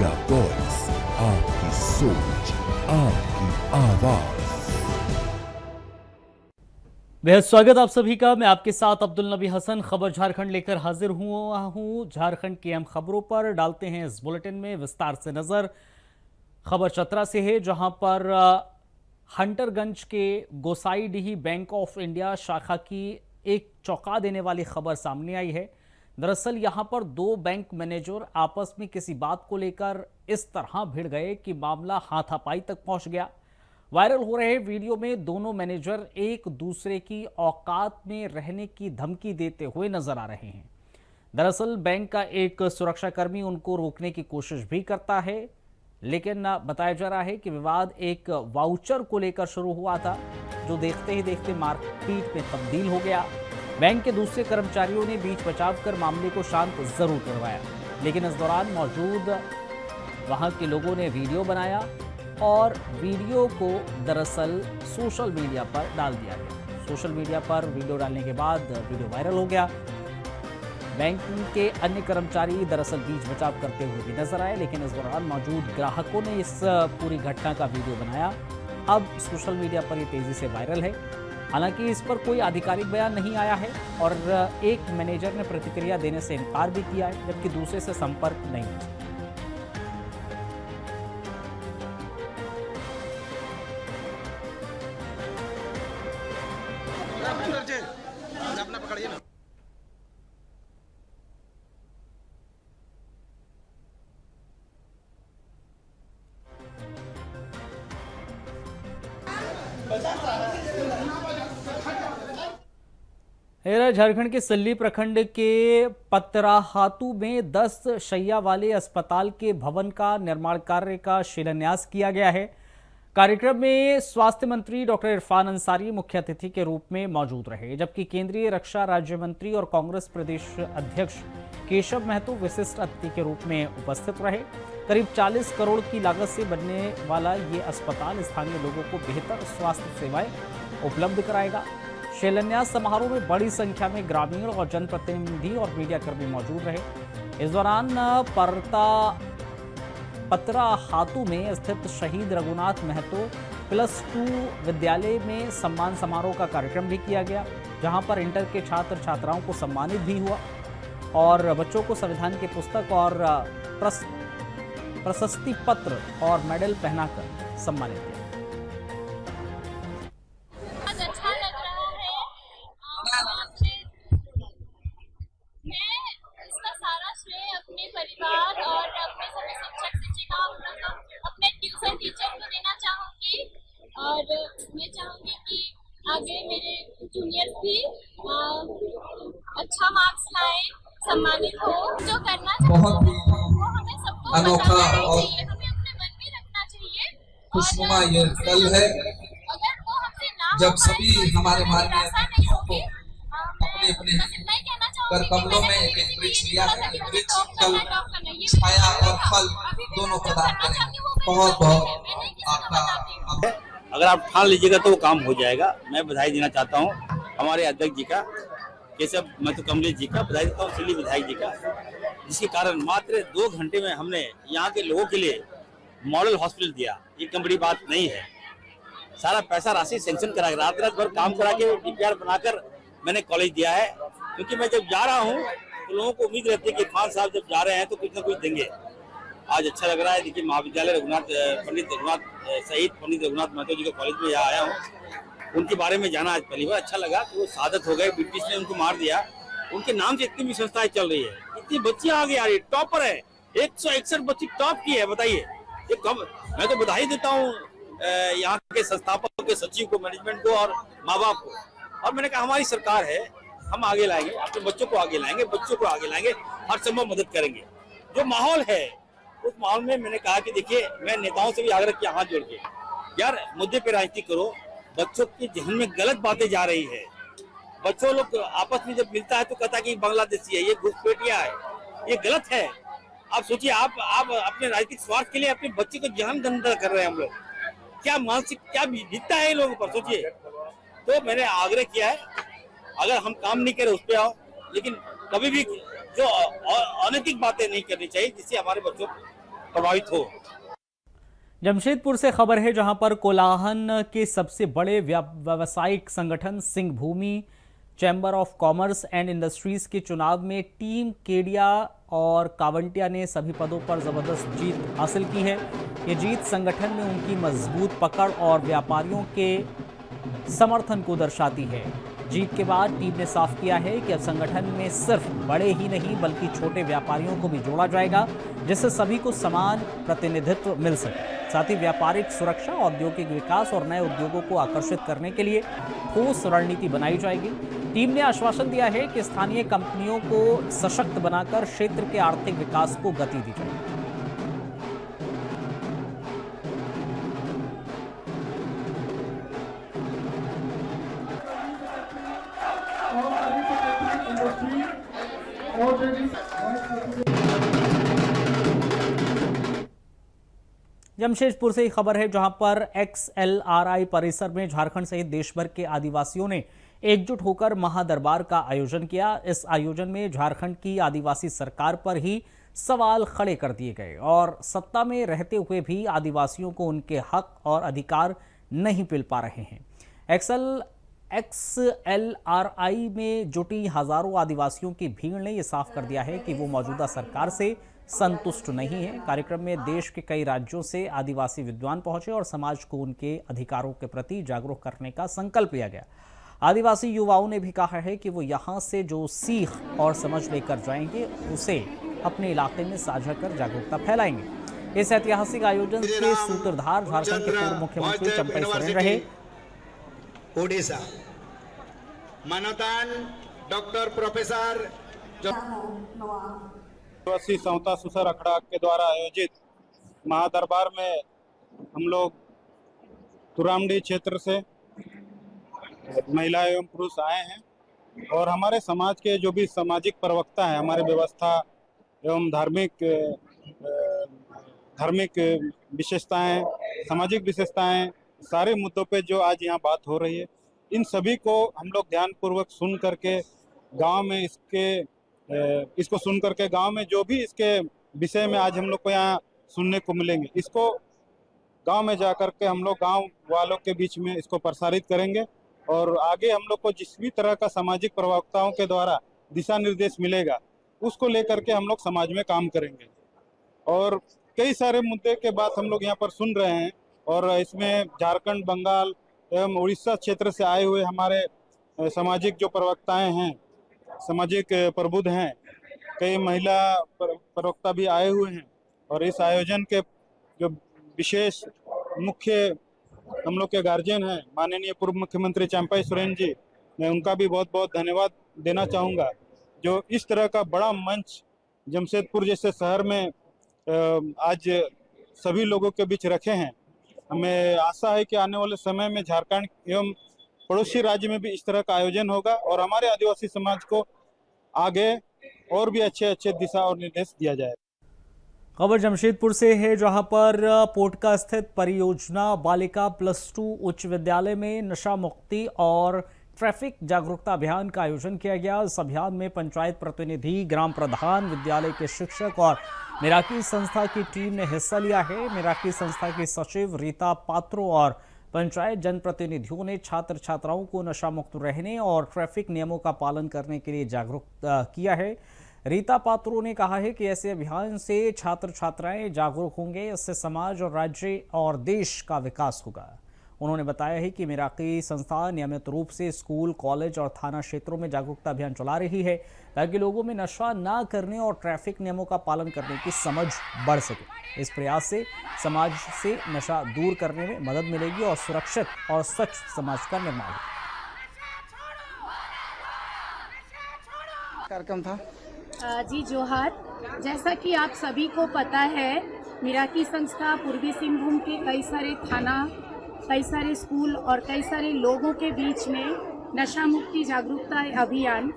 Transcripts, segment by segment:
India voice, आपकी सोच, आपकी आवाज। बेहद स्वागत आप सभी का। मैं आपके साथ अब्दुल नबी हसन खबर झारखंड लेकर हाजिर हूँ। झारखंड की अहम खबरों पर डालते हैं इस बुलेटिन में विस्तार से नजर। खबर चतरा से है, जहां पर हंटरगंज के गोसाईडीह बैंक ऑफ इंडिया शाखा की एक चौंका देने वाली खबर सामने आई है। दरअसल यहां पर दो बैंक मैनेजर आपस में किसी बात को लेकर इस तरह भिड़ गए कि मामला हाथापाई तक पहुंच गया। वायरल हो रहे वीडियो में दोनों मैनेजर एक दूसरे की औकात में रहने की धमकी देते हुए नजर आ रहे हैं। दरअसल बैंक का एक सुरक्षाकर्मी उनको रोकने की कोशिश भी करता है, लेकिन बताया जा रहा है कि विवाद एक वाउचर को लेकर शुरू हुआ था, जो देखते ही देखते मारपीट में तब्दील हो गया। बैंक के दूसरे कर्मचारियों ने बीच बचाव कर मामले को शांत जरूर करवाया, लेकिन इस दौरान मौजूद वहां के लोगों ने वीडियो बनाया और वीडियो को दरअसल सोशल मीडिया पर डाल दिया गया। सोशल मीडिया पर वीडियो डालने के बाद वीडियो वायरल हो गया। बैंक के अन्य कर्मचारी दरअसल बीच बचाव करते हुए भी नजर आए, लेकिन इस दौरान मौजूद ग्राहकों ने इस पूरी घटना का वीडियो बनाया। अब सोशल मीडिया पर ये तेजी से वायरल है। हालांकि इस पर कोई आधिकारिक बयान नहीं आया है और एक मैनेजर ने प्रतिक्रिया देने से इनकार भी किया है, जबकि दूसरे से संपर्क नहीं हुआ। अपना पकड़िए ना। झारखंड के सल्ली प्रखंड के पतराहातू में 10 शैया वाले अस्पताल के भवन का निर्माण कार्य का शिलान्यास किया गया है। कार्यक्रम में स्वास्थ्य मंत्री डॉक्टर इरफान अंसारी मुख्य अतिथि के रूप में मौजूद रहे, जबकि केंद्रीय रक्षा राज्य मंत्री और कांग्रेस प्रदेश अध्यक्ष केशव महतो विशिष्ट अतिथि के रूप में उपस्थित रहे। करीब 40 करोड़ की लागत से बनने वाला ये अस्पताल स्थानीय लोगों को बेहतर स्वास्थ्य सेवाएं उपलब्ध कराएगा। शिलान्यास समारोह में बड़ी संख्या में ग्रामीण और जनप्रतिनिधि और मीडियाकर्मी मौजूद रहे। इस दौरान पतराहातू में स्थित शहीद रघुनाथ महतो +2 विद्यालय में सम्मान समारोह का कार्यक्रम भी किया गया, जहां पर इंटर के छात्र छात्राओं को सम्मानित भी हुआ और बच्चों को संविधान की पुस्तक और प्रशस्ति पत्र और मेडल पहनाकर सम्मानित किया। अपने परिवार और अपने सभी शिक्षक शिक्षिकाओं अपने ट्यूशन टीचर को देना चाहूँगी और मैं चाहूँगी कि आगे मेरे जूनियर्स भी अच्छा मार्क्स लाए, सम्मानित हो। जो करना बहुत ही वो हमें सबको अनोखा और चाहिए, हमें अपने मन में रखना चाहिए। खुशनुमा ये पल है अगर वो हमसे ना जब सभी हमारे माननीय अतिथियों को अपने अपने कर कमलों में एक वृक्ष लिया है। वृक्ष कल छाया और फल दोनों प्रदान करेंगे। बहुत बहुत आपका अगर आप ठान लीजिएगा तो वो काम हो जाएगा। मैं बधाई देना चाहता हूँ हमारे अध्यक्ष जी का, केशव महतो कमलेश जी का, बधाई देता हूँ सिल्ली विधायक जी का, जिसके कारण मात्र 2 घंटे में हमने यहाँ के लोगों के लिए मॉडल हॉस्पिटल दिया। ये कम बड़ी बात नहीं है। सारा पैसा राशि सेंक्शन करा के रात भर काम करा के DPR बनाकर मैंने कॉलेज दिया है, क्योंकि मैं जब जा रहा हूँ तो लोगों को उम्मीद रहती है कि इरफान साहब जब जा रहे हैं तो कुछ ना कुछ देंगे। आज अच्छा लग रहा है। देखिए महाविद्यालय पंडित रघुनाथ महतो जी के कॉलेज में यहाँ आया हूँ। उनके बारे में जाना आज पहली बार, अच्छा लगा कि वो शहादत हो गए, ब्रिटिश ने उनको मार दिया। उनके नाम से इतनी भी संस्थाएं चल रही है, इतनी बच्चियां आगे आ रही है, टॉपर है, 161 बच्ची टॉप की है। बताइए ये कब। मैं तो बधाई देता हूँ यहाँ के संस्थापकों के, सचिव को, मैनेजमेंट को और माँ बाप को। और मैंने कहा हमारी सरकार है, हम आगे लाएंगे, अपने बच्चों को आगे लाएंगे, बच्चों को आगे लाएंगे, हर संभव मदद करेंगे। जो माहौल है उस माहौल में मैंने कहा कि देखिए, मैं नेताओं से भी आग्रह किया हाथ जोड़ के, यार मुद्दे पे राजनीति करो। बच्चों के जहन में गलत बातें जा रही है। बच्चों लोग आपस में जब मिलता है तो कहता है कि बांग्लादेशी है, ये घुसपैठिया है, ये गलत है। आप सोचिए, आप अपने राजनीतिक स्वार्थ के लिए अपने बच्चे को जहन गंदा कर रहे हैं हम लोग। क्या मानसिक क्या बीतता है इन लोगों पर, सोचिए। तो मैंने आग्रह किया है, अगर हम काम नहीं करें उस पर आओ, लेकिन कभी भी जो अनैतिक बातें नहीं करनी चाहिए, जिससे हमारे बच्चों प्रभावित हो। जमशेदपुर से खबर है जहां पर कोलाहन के सबसे बड़े व्यावसायिक संगठन Singhbhum chamber of commerce and industries के चुनाव में टीम केडिया और कावंटिया ने सभी पदों पर जबरदस्त जीत हासिल की है। ये जीत संगठन में उनकी मजबूत पकड़ और व्यापारियों के समर्थन को दर्शाती है। जीत के बाद टीम ने साफ किया है कि अब संगठन में सिर्फ बड़े ही नहीं बल्कि छोटे व्यापारियों को भी जोड़ा जाएगा, जिससे सभी को समान प्रतिनिधित्व मिल सके। साथ ही व्यापारिक सुरक्षा, औद्योगिक विकास और नए उद्योगों को आकर्षित करने के लिए ठोस रणनीति बनाई जाएगी। टीम ने आश्वासन दिया है कि स्थानीय कंपनियों को सशक्त बनाकर क्षेत्र के आर्थिक विकास को गति दी जाएगी। जमशेदपुर से ही खबर है जहां पर XLRI परिसर में झारखंड सहित देश भर के आदिवासियों ने एकजुट होकर महादरबार का आयोजन किया। इस आयोजन में झारखंड की आदिवासी सरकार पर ही सवाल खड़े कर दिए गए और सत्ता में रहते हुए भी आदिवासियों को उनके हक और अधिकार नहीं मिल पा रहे हैं। XLRI में जुटी हजारों आदिवासियों की भीड़ ने यह साफ कर दिया है कि वो मौजूदा सरकार से संतुष्ट नहीं है। कार्यक्रम में देश के कई राज्यों से आदिवासी विद्वान पहुंचे और समाज को उनके अधिकारों के प्रति जागरूक करने का संकल्प लिया गया। आदिवासी युवाओं ने भी कहा है कि वो यहां से जो सीख और समझ लेकर जाएंगे उसे अपने इलाके में साझा कर जागरूकता फैलाएंगे। इस ऐतिहासिक आयोजन के सूत्रधार झारखंड के पूर्व मुख्यमंत्री चंपई सोरेन रहे। ओडिशा मानतान डॉक्टर प्रोफेसर आदिवासी समता सुसर अखड़ा के द्वारा आयोजित महादरबार में हम लोग तुरामडी क्षेत्र से महिला एवं पुरुष आए हैं और हमारे समाज के जो भी सामाजिक प्रवक्ता हैं, हमारे व्यवस्था एवं धार्मिक विशेषताएं, सामाजिक विशेषताएं, सारे मुद्दों पे जो आज यहाँ बात हो रही है, इन सभी को हम लोग ध्यानपूर्वक सुन करके गांव में इसको सुन करके गांव में जो भी इसके विषय में आज हम लोग को यहाँ सुनने को मिलेंगे, इसको गांव में जाकर के हम लोग गांव वालों के बीच में इसको प्रसारित करेंगे और आगे हम लोग को जिस भी तरह का सामाजिक प्रवक्ताओं के द्वारा दिशा निर्देश मिलेगा उसको लेकर के हम लोग समाज में काम करेंगे। और कई सारे मुद्दे के बात हम लोग यहाँ पर सुन रहे हैं और इसमें झारखंड, बंगाल एवं उड़ीसा क्षेत्र से आए हुए हमारे सामाजिक जो प्रवक्ताएं हैं, सामाजिक प्रबुद्ध हैं, कई महिला प्रवक्ता भी आए हुए हैं और इस आयोजन के जो विशेष मुख्य हम लोग के गार्जियन हैं माननीय पूर्व मुख्यमंत्री चंपई सोरेन जी, मैं उनका भी बहुत बहुत धन्यवाद देना चाहूँगा जो इस तरह का बड़ा मंच जमशेदपुर जैसे शहर में आज सभी लोगों के बीच रखे हैं। हमें आशा है कि आने वाले समय में झारखंड एवं पड़ोसी राज्य में भी इस तरह का आयोजन होगा और हमारे आदिवासी समाज को आगे और भी अच्छे दिशा और निर्देश दिया जाए। खबर जमशेदपुर से है जहां पर पोटका स्थित परियोजना बालिका +2 उच्च विद्यालय में नशा मुक्ति और ट्रैफिक जागरूकता अभियान का आयोजन किया गया। इस अभियान में पंचायत प्रतिनिधि, ग्राम प्रधान, विद्यालय के शिक्षक और मिराकी संस्था की टीम ने हिस्सा लिया है। मिराकी संस्था की सचिव रीता पात्रो और पंचायत जनप्रतिनिधियों ने छात्र छात्राओं को नशा मुक्त रहने और ट्रैफिक नियमों का पालन करने के लिए जागरूक किया है। रीता पात्रो ने कहा है कि ऐसे अभियान से छात्र छात्राएं जागरूक होंगे, इससे समाज और राज्य और देश का विकास होगा। उन्होंने बताया है कि मिराकी संस्था नियमित रूप से स्कूल, कॉलेज और थाना क्षेत्रों में जागरूकता अभियान चला रही है ताकि लोगों में नशा ना करने और ट्रैफिक नियमों का पालन करने की समझ बढ़ सके। इस प्रयास से समाज से नशा दूर करने में मदद मिलेगी और सुरक्षित और स्वच्छ समाज का निर्माण होगा। कार्यक्रम था जी जोहार। जैसा कि आप सभी को पता है, मिराकी संस्था पूर्वी सिंहभूम के कई सारे थाना, कई सारे स्कूल और कई सारे लोगों के बीच में नशा मुक्ति जागरूकता अभियान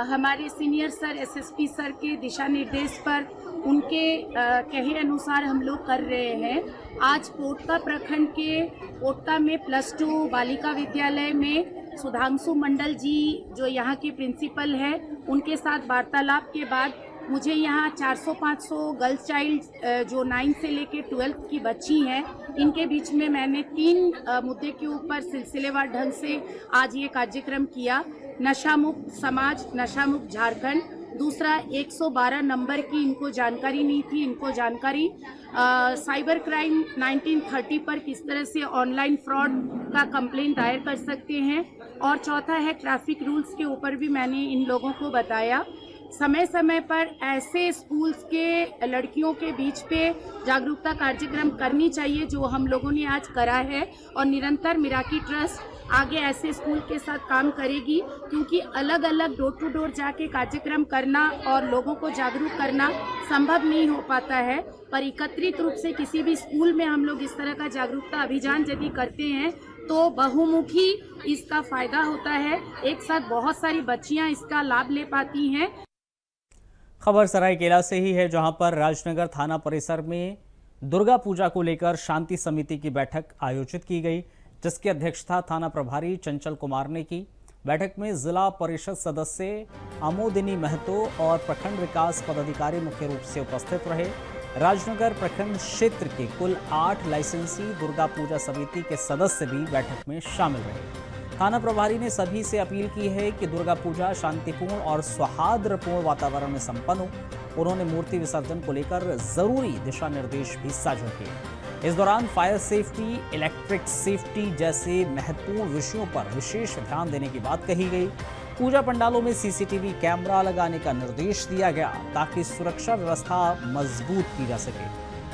हमारे सीनियर सर, एसएसपी सर के दिशा निर्देश पर उनके कहे अनुसार हम लोग कर रहे हैं। आज पोटका प्रखंड के पोटका में +2 बालिका विद्यालय में सुधांशु मंडल जी जो यहाँ के प्रिंसिपल हैं, उनके साथ वार्तालाप के बाद मुझे यहाँ 400-500 गर्ल्स चाइल्ड जो 9 से लेके 12th की बच्ची हैं, इनके बीच में मैंने 3 मुद्दे के ऊपर सिलसिलेवार ढंग से आज ये कार्यक्रम किया। नशा मुक्त समाज, नशा मुक्त झारखंड। दूसरा 112 नंबर की इनको जानकारी नहीं थी, इनको जानकारी साइबर क्राइम 1930 पर किस तरह से ऑनलाइन फ्रॉड का कंप्लेंट दायर कर सकते हैं। और चौथा है ट्रैफिक रूल्स के ऊपर भी मैंने इन लोगों को बताया। समय समय पर ऐसे स्कूल्स के लड़कियों के बीच पे जागरूकता कार्यक्रम करनी चाहिए जो हम लोगों ने आज करा है, और निरंतर मिराकी ट्रस्ट आगे ऐसे स्कूल के साथ काम करेगी, क्योंकि अलग अलग डोर टू डोर जाके कार्यक्रम करना और लोगों को जागरूक करना संभव नहीं हो पाता है, पर एकत्रित रूप से किसी भी स्कूल में हम लोग इस तरह का जागरूकता अभियान यदि करते हैं तो बहुमुखी इसका फायदा होता है। एक साथ बहुत सारी बच्चियां इसका लाभ ले पाती हैं। खबर सरायकेला से ही है, जहां पर राजनगर थाना परिसर में दुर्गा पूजा को लेकर शांति समिति की बैठक आयोजित की गई, जिसकी अध्यक्षता थाना प्रभारी चंचल कुमार ने की। बैठक में जिला परिषद सदस्य आमोदिनी महतो और प्रखंड विकास पदाधिकारी मुख्य रूप से उपस्थित रहे। राजनगर प्रखंड क्षेत्र के कुल 8 लाइसेंसी दुर्गा पूजा समिति के सदस्य भी बैठक में शामिल रहे। थाना प्रभारी ने सभी से अपील की है कि दुर्गा पूजा शांतिपूर्ण और सौहार्दपूर्ण वातावरण में संपन्न हो। उन्होंने मूर्ति विसर्जन को लेकर जरूरी दिशा निर्देश भी साझा किए। इस दौरान फायर सेफ्टी, इलेक्ट्रिक सेफ्टी जैसे महत्वपूर्ण विषयों पर विशेष ध्यान देने की बात कही गई। पूजा पंडालों में सीसीटीवी कैमरा लगाने का निर्देश दिया गया ताकि सुरक्षा व्यवस्था मजबूत की जा सके।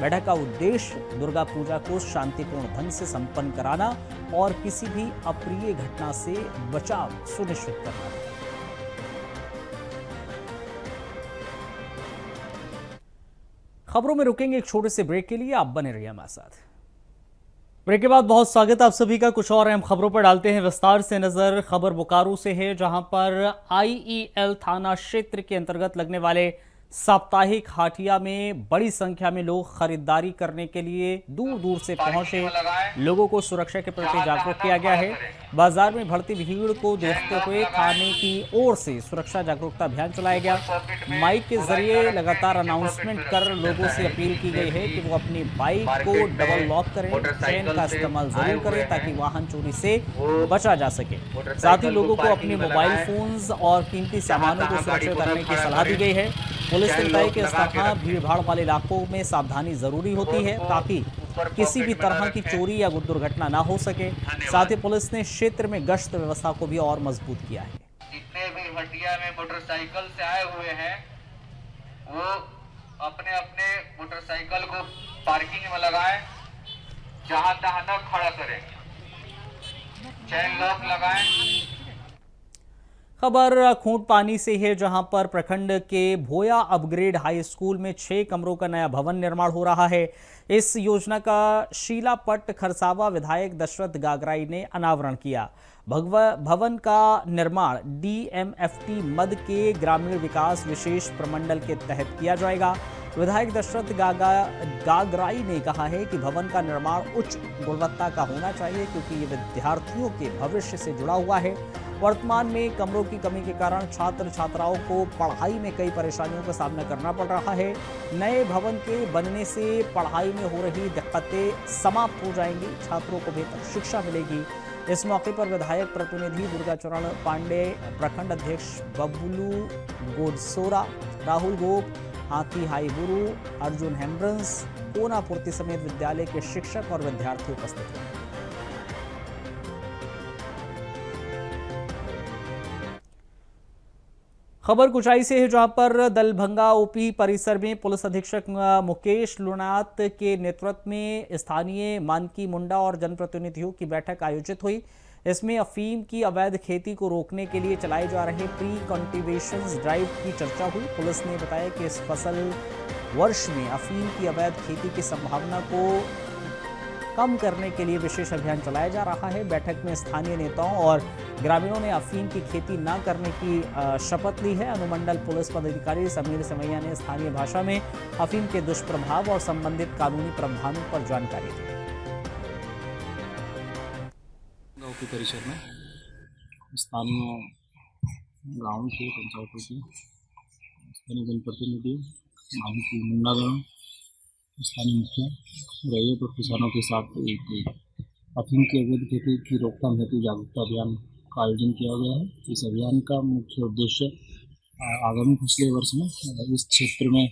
बैठक का उद्देश्य दुर्गा पूजा को शांतिपूर्ण ढंग से संपन्न कराना और किसी भी अप्रिय घटना से बचाव सुनिश्चित करना है। खबरों में रुकेंगे एक छोटे से ब्रेक के लिए, आप बने रहिए हमारे साथ। ब्रेक के बाद बहुत स्वागत आप सभी का। कुछ और अहम खबरों पर डालते हैं विस्तार से नजर। खबर बोकारो से है, जहां पर आईईएल थाना क्षेत्र के अंतर्गत लगने वाले साप्ताहिक हाटिया में बड़ी संख्या में लोग खरीदारी करने के लिए दूर दूर से पहुंचे। लोगों को सुरक्षा के प्रति जागरूक किया गया है। बाजार में बढ़ती भीड़ को देखते हुए थाने की ओर से सुरक्षा जागरूकता अभियान चलाया गया। माइक के जरिए लगातार अनाउंसमेंट कर लोगों से अपील की गई है कि वो अपनी बाइक को डबल लॉक करें, चेन का इस्तेमाल जरूर करें ताकि वाहन चोरी से बचा जा सके। साथ ही लोगों को अपने मोबाइल फोन्स और कीमती सामानों को सुरक्षित रखने की सलाह दी गई है। पुलिस ने बताया कि इस तरह भीड़ भाड़ वाले इलाकों में सावधानी जरूरी होती है ताकि किसी भी तरह की चोरी या दुर्घटना ना हो सके। साथ ही पुलिस ने क्षेत्र में गश्त व्यवस्था को भी और मजबूत किया है। जितने भी हटिया में मोटरसाइकिल से आए हुए हैं वो अपने अपने मोटरसाइकिल को पार्किंग में लगाएं, जहां तहां न खड़ा करें, चेन लॉक लगाएं। खबर खूंट पानी से है, जहां पर प्रखंड के भोया अपग्रेड हाई स्कूल में 6 कमरों का नया भवन निर्माण हो रहा है। इस योजना का शीलापट्ट खरसावा विधायक दशरथ गागराई ने अनावरण किया। भवन का निर्माण डीएमएफटी मद के ग्रामीण विकास विशेष प्रमंडल के तहत किया जाएगा। विधायक दशरथ गागराई ने कहा है कि भवन का निर्माण उच्च गुणवत्ता का होना चाहिए क्योंकि ये विद्यार्थियों के भविष्य से जुड़ा हुआ है। वर्तमान में कमरों की कमी के कारण छात्र छात्राओं को पढ़ाई में कई परेशानियों का सामना करना पड़ रहा है। नए भवन के बनने से पढ़ाई में हो रही दिक्कतें समाप्त हो जाएंगी, छात्रों को बेहतर शिक्षा मिलेगी। इस मौके पर विधायक प्रतिनिधि दुर्गाचरण पांडे, प्रखंड अध्यक्ष बबलू गोडसोरा, राहुल गोप, हाथी हाईबुरु, अर्जुन हेम्ब्रंस, कोनापुर्ति समेत विद्यालय के शिक्षक और विद्यार्थी उपस्थित रहे। खबर कुचाई से है, जहां पर दलभंगा ओपी परिसर में पुलिस अधीक्षक मुकेश लुनात के नेतृत्व में स्थानीय मानकी मुंडा और जनप्रतिनिधियों की बैठक आयोजित हुई। इसमें अफीम की अवैध खेती को रोकने के लिए चलाए जा रहे प्री कल्टीवेशन ड्राइव की चर्चा हुई। पुलिस ने बताया कि इस फसल वर्ष में अफीम की अवैध खेती की संभावना को कम करने के लिए विशेष अभियान चलाया जा रहा है। बैठक में स्थानीय नेताओं और ग्रामीणों ने अफीम की खेती न करने की शपथ ली है। अनुमंडल पुलिस पदाधिकारी समीर समैया ने स्थानीय भाषा में अफीम के दुष्प्रभाव और संबंधित कानूनी प्रावधानों पर जानकारी दी। गांव के परिसर में स्थानीय गाँव के पंचायतों की स्थानीय जनप्रतिनिधि, मांग की मुन्नागण, स्थानीय मुखिया रैयत और किसानों के साथ एक अफीम की अवैध खेती की रोकथाम हेतु जागरूकता अभियान का आयोजन किया गया है। इस अभियान का मुख्य उद्देश्य आगामी पिछले वर्ष में इस क्षेत्र में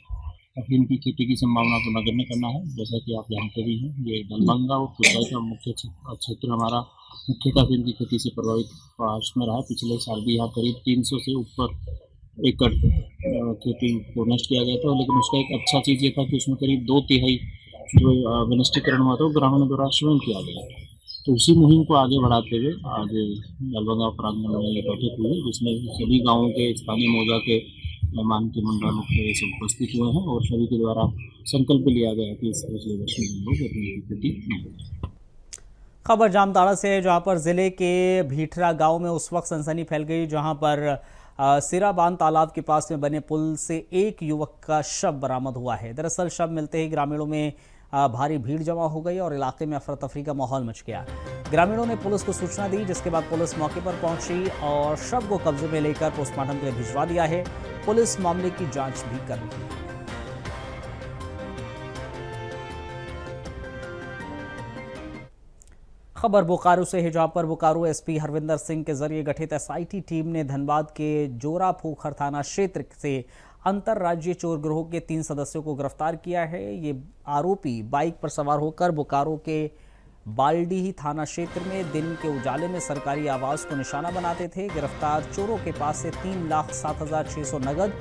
अफीम की खेती की संभावना को नगण्य करना है। जैसा कि आप जानते भी हैं, ये दलबंगा और खुदाई का मुख्य क्षेत्र हमारा मुख्यतः अफीम की खेती से प्रभावित पास में रहा। पिछले साल भी यहाँ करीब 300 से ऊपर एकड़ खेती को नष्ट किया गया था, लेकिन उसका एक अच्छा चीज़ ये था कि उसमें करीब 2/3 जो विनष्टीकरण हुआ था वो ग्रामीणों द्वारा स्वयं किया गया। तो उसी मुहिम को आगे बढ़ाते हुए आज दलबंगा प्रांगण में बैठक हुई, जिसमें सभी गाँवों के स्थानीय मौजा के मेहमान के मंडल मुख्य सब उपस्थित हुए हैं और सभी के द्वारा संकल्प लिया गया कि इस वर्ष में लोग अपनी खेती नहीं करें। खबर जामताड़ा से है, जहां पर जिले के भीठरा गांव में उस वक्त सनसनी फैल गई जहां पर सिरा बांध तालाब के पास में बने पुल से एक युवक का शव बरामद हुआ है। दरअसल शव मिलते ही ग्रामीणों में भारी भीड़ जमा हो गई और इलाके में अफरा तफरी का माहौल मच गया। ग्रामीणों ने पुलिस को सूचना दी, जिसके बाद पुलिस मौके पर पहुंची और शव को कब्जे में लेकर पोस्टमार्टम के लिए भिजवा दिया है। पुलिस मामले की जांच भी कर रही है। खबर बोकारो से है, जहां पर बोकारो एसपी हरविंदर सिंह के जरिए गठित एसआईटी टीम ने धनबाद के जोरा पोखर थाना क्षेत्र से अंतरराज्यीय चोर गिरोह के 3 सदस्यों को गिरफ्तार किया है। ये आरोपी बाइक पर सवार होकर बोकारो के बाल्डीही थाना क्षेत्र में दिन के उजाले में सरकारी आवास को निशाना बनाते थे। गिरफ्तार चोरों के पास से 3,07,600 नगद,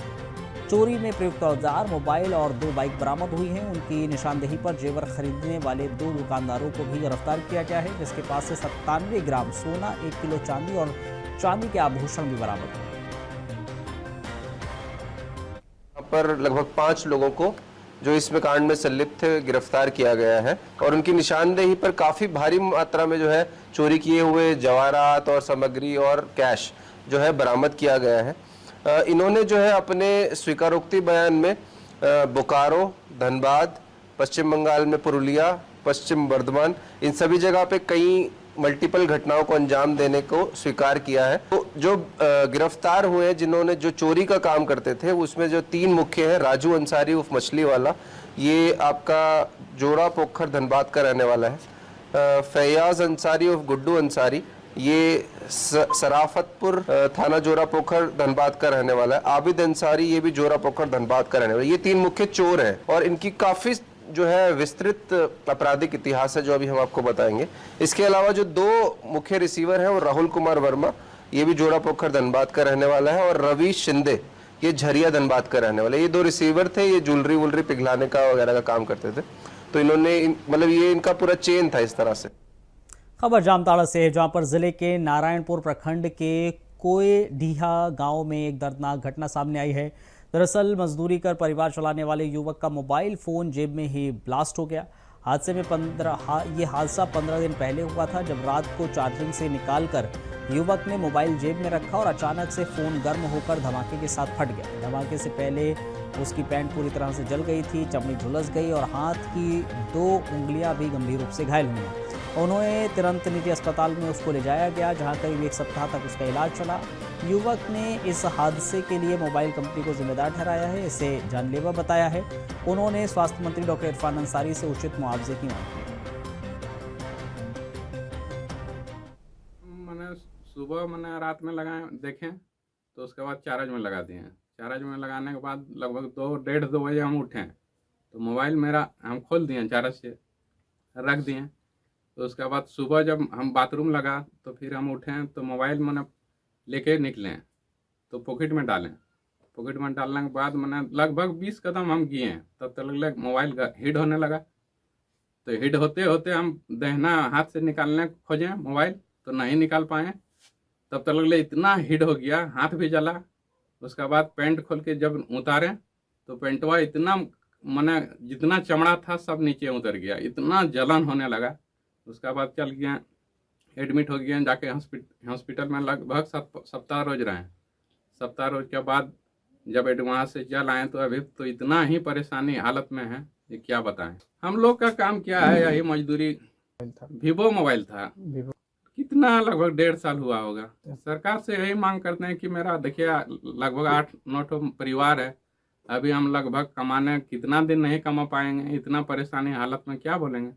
चोरी में प्रयुक्त औजार, मोबाइल और 2 बाइक बरामद हुई हैं। उनकी निशानदेही पर जेवर खरीदने वाले 2 दुकानदारों को भी गिरफ्तार किया गया है, जिसके पास से 97 ग्राम सोना, 1 किलो चांदी और चांदी के आभूषण भी बरामद हुए। यहाँ पर लगभग 5 लोगों को जो इसमें कांड में संलिप्त थे गिरफ्तार किया गया है और उनकी निशानदेही पर काफी भारी मात्रा में जो है चोरी किए हुए जवाहरात और सामग्री और कैश जो है बरामद किया गया है। इन्होंने जो है अपने स्वीकारोक्ति बयान में बोकारो, धनबाद, पश्चिम बंगाल में पुरुलिया, पश्चिम बर्धमान, इन सभी जगह पे कई मल्टीपल घटनाओं को अंजाम देने को स्वीकार किया है। तो जो गिरफ्तार हुए जिन्होंने जो चोरी का काम करते थे उसमें जो 3 मुख्य हैं, राजू अंसारी उर्फ मछली वाला, ये आपका जोरा पोखर धनबाद का रहने वाला है। फैयाज अंसारी उर्फ गुड्डू अंसारी, ये सराफतपुर थाना जोरा पोखर धनबाद का रहने वाला है। आबिद अंसारी, ये भी जोरा पोखर धनबाद का रहने वाला है। ये 3 मुख्य चोर हैं और इनकी काफी जो है विस्तृत आपराधिक इतिहास है जो अभी हम आपको बताएंगे। इसके अलावा जो 2 मुख्य रिसीवर हैं वो राहुल कुमार वर्मा, ये भी जोरा पोखर धनबाद का रहने वाला है, और रवि शिंदे, ये झरिया धनबाद का रहने वाला है। ये 2 रिसीवर थे, ये ज्वेलरी वुलरी पिघलाने का वगैरह का काम करते थे। तो इन्होंने मतलब ये इनका पूरा चेन था इस तरह से। खबर जामताड़ा से है, जहां पर जिले के नारायणपुर प्रखंड के कोयडीहा गांव में एक दर्दनाक घटना सामने आई है। दरअसल मजदूरी कर परिवार चलाने वाले युवक का मोबाइल फोन जेब में ही ब्लास्ट हो गया। हादसे में ये हादसा 15 दिन पहले हुआ था, जब रात को चार्जिंग से निकालकर युवक ने मोबाइल जेब में रखा और अचानक से फोन गर्म होकर धमाके के साथ फट गया। धमाके से पहले उसकी पैंट पूरी तरह से जल गई थी, चमड़ी झुलस गई और हाथ की 2 उंगलियां भी गंभीर रूप से घायल हुई। उन्होंने तुरंत निजी अस्पताल में उसको ले जाया गया, जहां करीब 1 सप्ताह तक उसका इलाज चला। युवक ने इस हादसे के लिए मोबाइल कंपनी को जिम्मेदार ठहराया है, इसे जानलेवा बताया है। उन्होंने स्वास्थ्य मंत्री डॉक्टर इरफान अंसारी से उचित मुआवजे की मांग की। मैंने सुबह मैंने रात में लगाए देखें तो उसके बाद चार्ज में लगा दिए। चार्ज में लगाने के बाद लगभग 2-1:30 बजे हम उठे तो मोबाइल मेरा हम खोल दिए, चार्ज से रख दिए। तो उसके बाद सुबह जब हम बाथरूम लगा तो फिर हम उठे तो मोबाइल मैंने लेके निकले तो पॉकेट में डालें। पॉकेट में डालने के बाद मैंने लगभग 20 कदम हम किए, तब तक लग मोबाइल का हीट होने लगा। तो हीट होते होते हम दहना हाथ से निकालने खोजें मोबाइल तो नहीं निकाल पाए। तब तक लगले इतना हीट हो गया, हाथ भी जला। उसके बाद पैंट खोल के जब उतारे तो पैंटवा इतना मैंने जितना चमड़ा था सब नीचे उतर गया, इतना जलन होने लगा। उसके बाद चल गया, एडमिट हो गया, जाके हॉस्पिटल में लगभग 7 सप्ताह रोज रहे। सप्ताह रोज के बाद जब एडवांस से चल आए तो अभी तो इतना ही परेशानी हालत में है, ये क्या बताएं। हम लोग का काम क्या है, यही मजदूरी। वीवो मोबाइल था, कितना लगभग 1.5 साल हुआ होगा। सरकार से यही मांग करते हैं कि मेरा देखिए लगभग 8-9 परिवार है, अभी हम लगभग कमाने कितना दिन नहीं कमा पाएंगे, इतना परेशानी हालत में क्या बोलेंगे।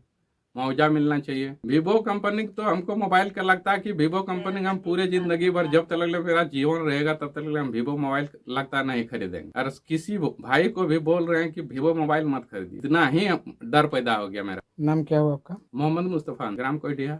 मुआवजा मिलना चाहिए। वीवो कंपनी तो हमको मोबाइल का लगता है कि वीवो कंपनी हम पूरे जिंदगी भर जब तक मेरा जीवन रहेगा तब तक हम वीवो मोबाइल लगता नहीं खरीदेंगे। और किसी भाई को भी बोल रहे हैं कि वीवो मोबाइल मत खरीदिए, इतना ही डर पैदा हो गया मेरा। नाम क्या हुआ आपका? मोहम्मद मुस्तफा, ग्राम कोयडिया।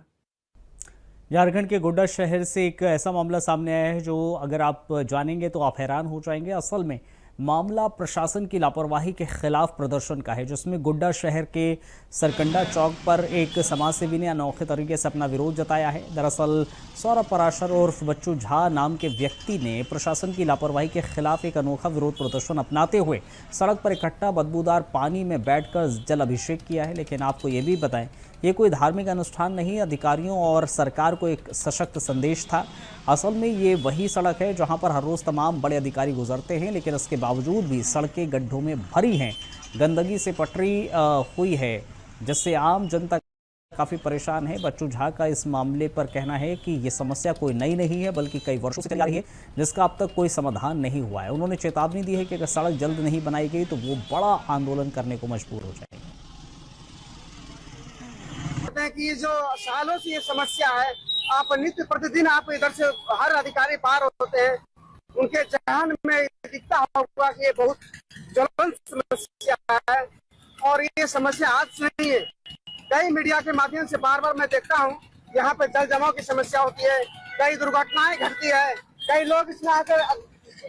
झारखंड के गोड्डा शहर से एक ऐसा मामला सामने आया है जो अगर आप जानेंगे तो आप हैरान हो जाएंगे। असल में मामला प्रशासन की लापरवाही के खिलाफ प्रदर्शन का है, जिसमें गोड्डा शहर के सरकंडा चौक पर एक समाजसेवी ने अनोखे तरीके से अपना विरोध जताया है। दरअसल सौरभ पराशर उर्फ बच्चू झा नाम के व्यक्ति ने प्रशासन की लापरवाही के खिलाफ एक अनोखा विरोध प्रदर्शन अपनाते हुए सड़क पर इकट्ठा बदबूदार पानी में बैठकर जल अभिषेक किया है। लेकिन आपको ये भी बताएं, ये कोई धार्मिक अनुष्ठान नहीं, अधिकारियों और सरकार को एक सशक्त संदेश था। असल में ये वही सड़क है जहां पर हर रोज़ तमाम बड़े अधिकारी गुजरते हैं, लेकिन इसके बावजूद भी सड़कें गड्ढों में भरी हैं, गंदगी से पटरी हुई है, जिससे आम जनता काफ़ी परेशान है। बच्चू झा का इस मामले पर कहना है कि ये समस्या कोई नई नहीं है, बल्कि कई वर्षों से चली आ रही है, जिसका अब तक कोई समाधान नहीं हुआ है। उन्होंने चेतावनी दी है कि अगर सड़क जल्द नहीं बनाई गई तो वो बड़ा आंदोलन करने को मजबूर हो जाएंगे। कि ये जो सालों से ये समस्या है, आप नित्य प्रतिदिन आप इधर से हर अधिकारी पार होते हैं, उनके जहन में दिखता होगा कि ये बहुत ज्वलंत समस्या है। और ये समस्या आज से नहीं है, कई मीडिया के माध्यम से बार बार मैं देखता हूँ यहाँ पे जल जमाव की समस्या होती है, कई दुर्घटनाएं घटती है, कई लोग इसमें आकर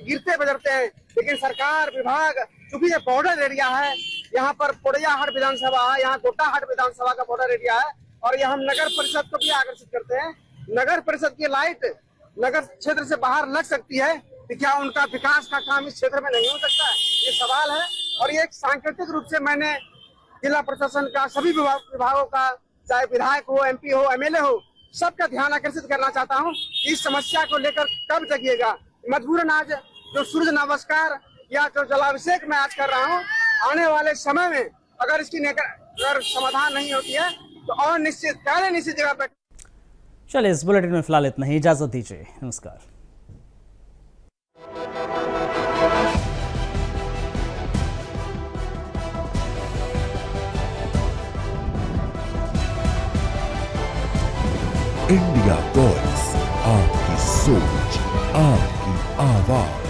गिरते बजरते हैं। लेकिन सरकार विभाग, चूंकि ये बॉर्डर एरिया है, यहाँ पर पोड़ैयाहाट विधानसभा है, यहाँ गोड्डाहाट विधानसभा का बॉर्डर एरिया है, और यहाँ हम नगर परिषद को भी आकर्षित करते हैं। नगर परिषद की लाइट नगर क्षेत्र से बाहर लग सकती है, तो क्या उनका विकास का काम इस क्षेत्र में नहीं हो सकता है? ये सवाल है। और ये एक सांकेतिक रूप से मैंने जिला प्रशासन का, सभी विभागों का, चाहे विधायक हो, MP हो, MLA हो, सबका ध्यान आकर्षित करना चाहता हूँ। इस समस्या को लेकर कब जगिएगा? मजबूरन आज जो सूर्य नमस्कार या जो जलाभिषेक मैं आज कर रहा हूँ, आने वाले समय में अगर इसकी अगर समाधान नहीं होती है तो और निश्चित जगह पर। चलिए, इस बुलेटिन में फिलहाल इतना ही, इजाजत दीजिए, नमस्कार। इंडिया वॉइस, आपकी सोच, आपकी आवाज।